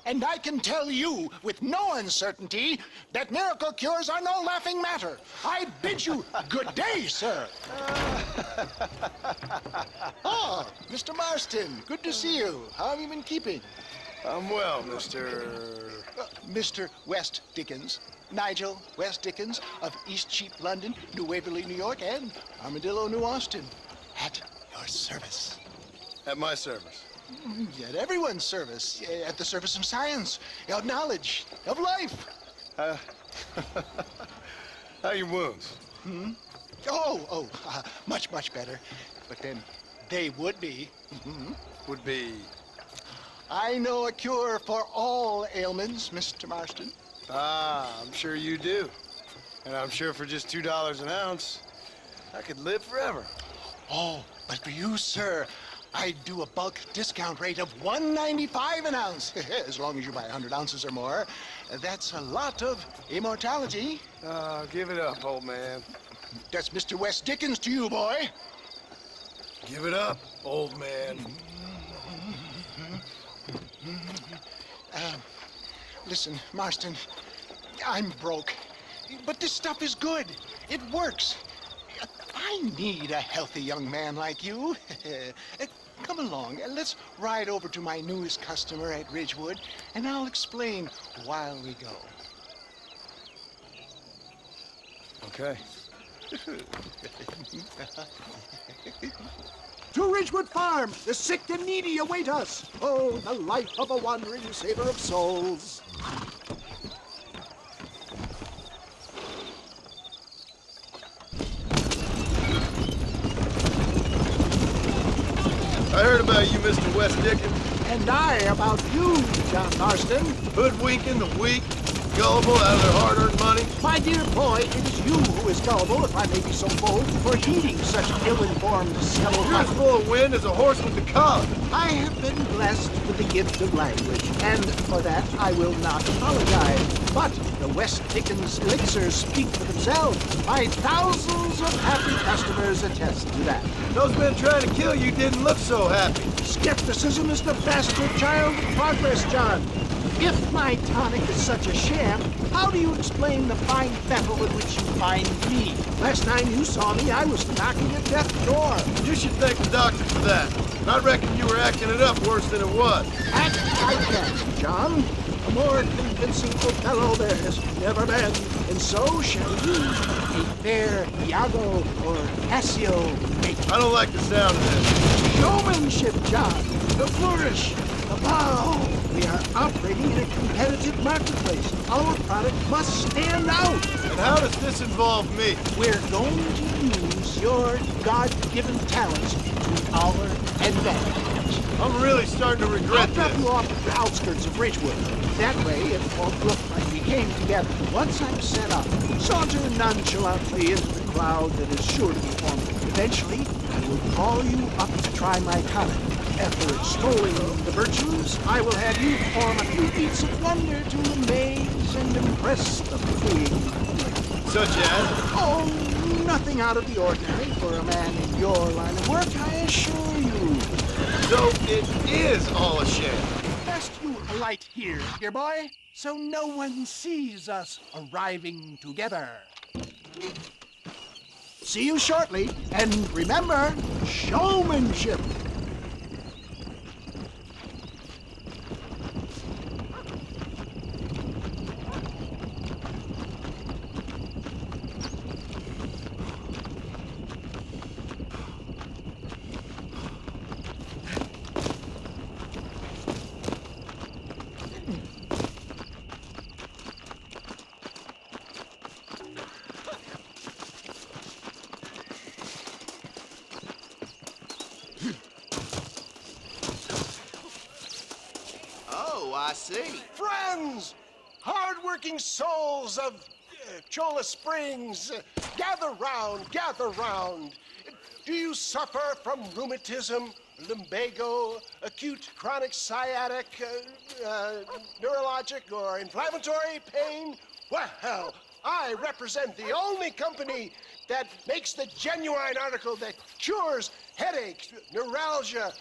And I can tell you with no uncertainty that miracle cures are no laughing matter. I bid you good day, sir. Oh, Mr. Marston, good to see you. How have you been keeping? I'm well, Mr. Mr. West Dickens. Nigel West Dickens of East Cheap, London, New Waverly, New York, and Armadillo, New Austin. At your service. At my service. At everyone's service. At the service of science, of knowledge, of life. How are your wounds? Much, much better. But then they would be. Would be... I know a cure for all ailments, Mr. Marston. Ah, I'm sure you do. And I'm sure for just $2 an ounce, I could live forever. Oh, but for you, sir, I do a bulk discount rate of $1.95 an ounce. As long as you buy 100 ounces or more. That's a lot of immortality. Give it up, old man. That's Mr. West Dickens to you, boy. Give it up, old man. Listen, Marston, I'm broke. But this stuff is good. It works. I need a healthy young man like you. Come along, let's ride over to my newest customer at Ridgewood, and I'll explain while we go. Okay. To Ridgewood Farm, the sick and needy await us. Oh, the life of a wandering saver of souls. I heard about you, Mr. West Dickens. And I about you, John Marston. Hoodwinking the weak, gullible out of their hard-earned money. My dear boy, it is you who is gullible, if I may be so bold, for heeding such ill-informed You're as scuttle. full of wind as a horse with the collar. I have been blessed with the gift of language, and for that I will not apologize. But the West Dickens elixirs speak for themselves. My thousands of happy customers attest to that. Those men trying to kill you didn't look so happy. Skepticism is the bastard child of progress, John. If my tonic is such a sham, how do you explain the fine fettle in which you find me? Last time you saw me, I was knocking at death's door. You should thank the doctor for that. And I reckon you were acting it up worse than it was. Act I can, John. A more convincing fellow there has never been, and so shall you, a fair Iago or Cassio make. I don't like the sound of this. Showmanship, John. The flourish. The bow. We are operating in a competitive marketplace. Our product must stand out. And how does this involve me? We're going to use your God-given talents to our advantage. I'm really starting to regret I'll drop this. you off at the outskirts of Ridgewood. That way, it won't look like we came together. Once I'm set up, saunter nonchalantly into the crowd that is sure to be forming. Eventually, I will call you up to try my tonic. After extolling the virtues, I will have you perform a few feats of wonder to amaze and impress the fleeing public. Such as? Oh, nothing out of the ordinary for a man in your line of work, I assure you. So it is all a sham. Best you alight here, dear boy, so no one sees us arriving together. See you shortly, and remember, showmanship. I see. Friends, hard-working souls of Cholla Springs, gather round, gather round. Do you suffer from rheumatism, lumbago, acute chronic sciatic, neurologic, or inflammatory pain? Well, I represent the only company that makes the genuine article that cures headaches, neuralgia,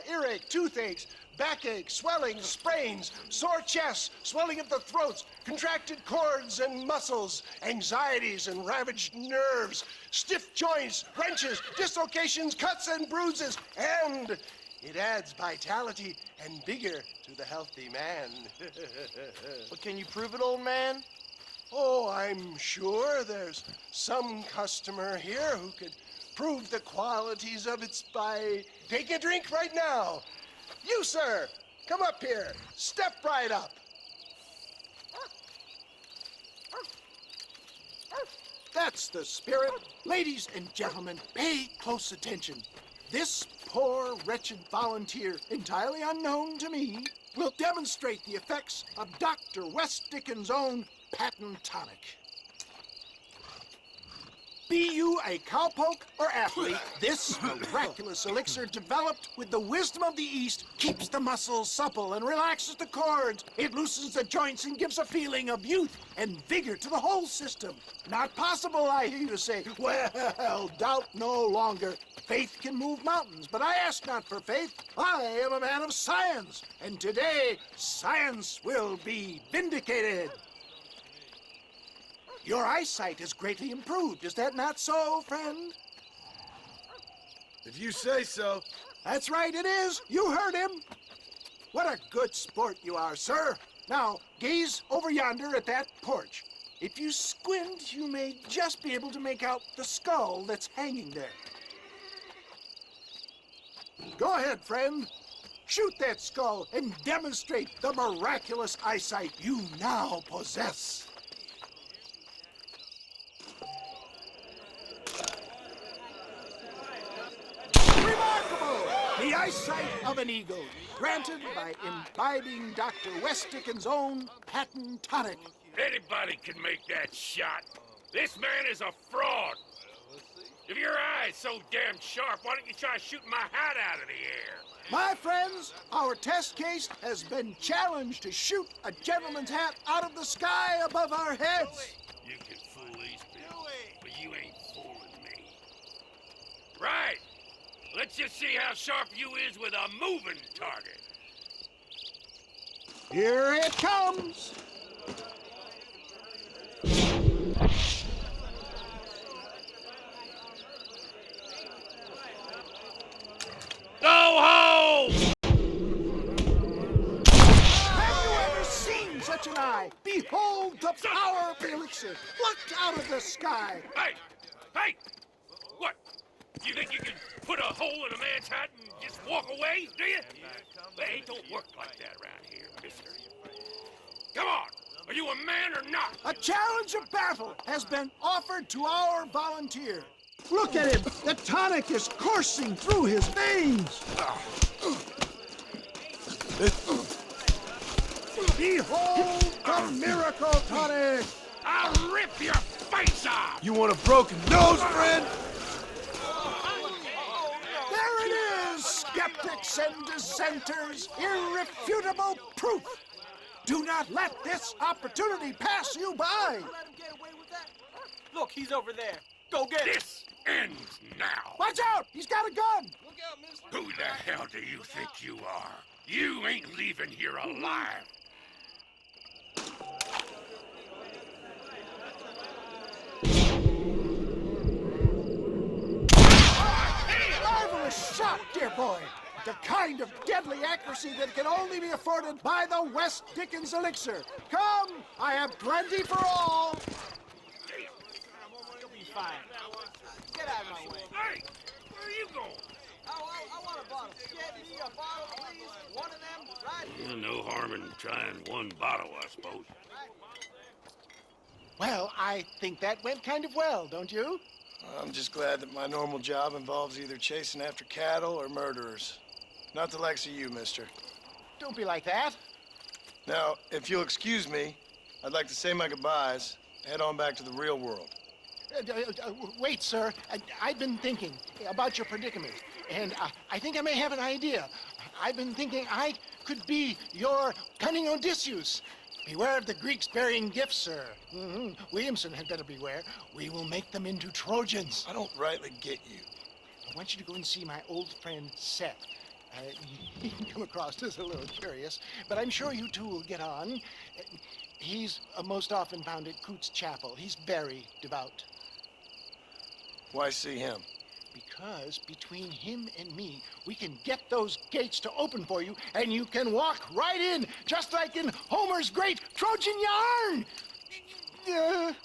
earache, toothaches, backache, swelling, sprains, sore chests, swelling of the throats, contracted cords and muscles, anxieties and ravaged nerves, stiff joints, wrenches, dislocations, cuts and bruises, and it adds vitality and vigor to the healthy man. But can you prove it, old man? Oh, I'm sure there's some customer here who could prove the qualities of it by... Take a drink right now. You, sir, come up here. Step right up. That's the spirit. Ladies and gentlemen, pay close attention. This poor, wretched volunteer, entirely unknown to me, will demonstrate the effects of Dr. West Dickens' own patent tonic. Be you a cowpoke or athlete, this miraculous elixir developed with the wisdom of the East keeps the muscles supple and relaxes the cords. It loosens the joints and gives a feeling of youth and vigor to the whole system. Not possible, I hear you say. Well, doubt no longer. Faith can move mountains, but I ask not for faith. I am a man of science, and today science will be vindicated. Your eyesight is greatly improved. Is that not so, friend? If you say so. That's right, it is. You heard him. What a good sport you are, sir. Now, gaze over yonder at that porch. If you squint, you may just be able to make out the skull that's hanging there. Go ahead, friend. Shoot that skull and demonstrate the miraculous eyesight you now possess. Remarkable! The eyesight of an eagle, granted by imbibing Dr. West Dickens' own patent tonic. Anybody can make that shot. This man is a fraud. If your eye's so damn sharp, why don't you try shooting my hat out of the air? My friends, our test case has been challenged to shoot a gentleman's hat out of the sky above our heads. You can fool these people, but you ain't fooling me. Right. Let's just see how sharp you is with a moving target. Here it comes. Go home! Have you ever seen such an eye? Behold the power of the elixir, plucked out of the sky. Hey! Hey! What? You think you can put a hole in a man's hat and just walk away, do you? Hey, it don't work like that around here, mister. Come on! Are you a man or not? A challenge of battle has been offered to our volunteer. Look at him! The tonic is coursing through his veins! Behold the miracle tonic! I'll rip your face off! You want a broken nose, friend? There it is, skeptics and dissenters! Irrefutable proof! Do not let this opportunity pass you by! Look, he's over there. Go get him. This ends now! Watch out! He's got a gun! Who the hell do you think you are? You ain't leaving here alive! Marvelous shot, dear boy! The kind of deadly accuracy that can only be afforded by the West Dickens elixir. Come, I have plenty for all. You'll be fine. Get out of my way. Hey! Where are you going? I want a bottle. Get me a bottle, please. One of them, right here. No harm in trying one bottle, I suppose. Well, I think that went kind of well, don't you? I'm just glad that my normal job involves either chasing after cattle or murderers. Not the likes of you, mister. Don't be like that. Now, if you'll excuse me, I'd like to say my goodbyes, head on back to the real world. Wait, sir. I've been thinking about your predicament, and I think I may have an idea. I've been thinking I could be your cunning Odysseus. Beware of the Greeks bearing gifts, sir. Williamson had better beware. We will make them into Trojans. I don't rightly get you. I want you to go and see my old friend Seth. He can come across as a little curious, but I'm sure you two will get on. He's most often found at Coots Chapel. He's very devout. Why see him? Because between him and me, we can get those gates to open for you, and you can walk right in, just like in Homer's great Trojan yarn!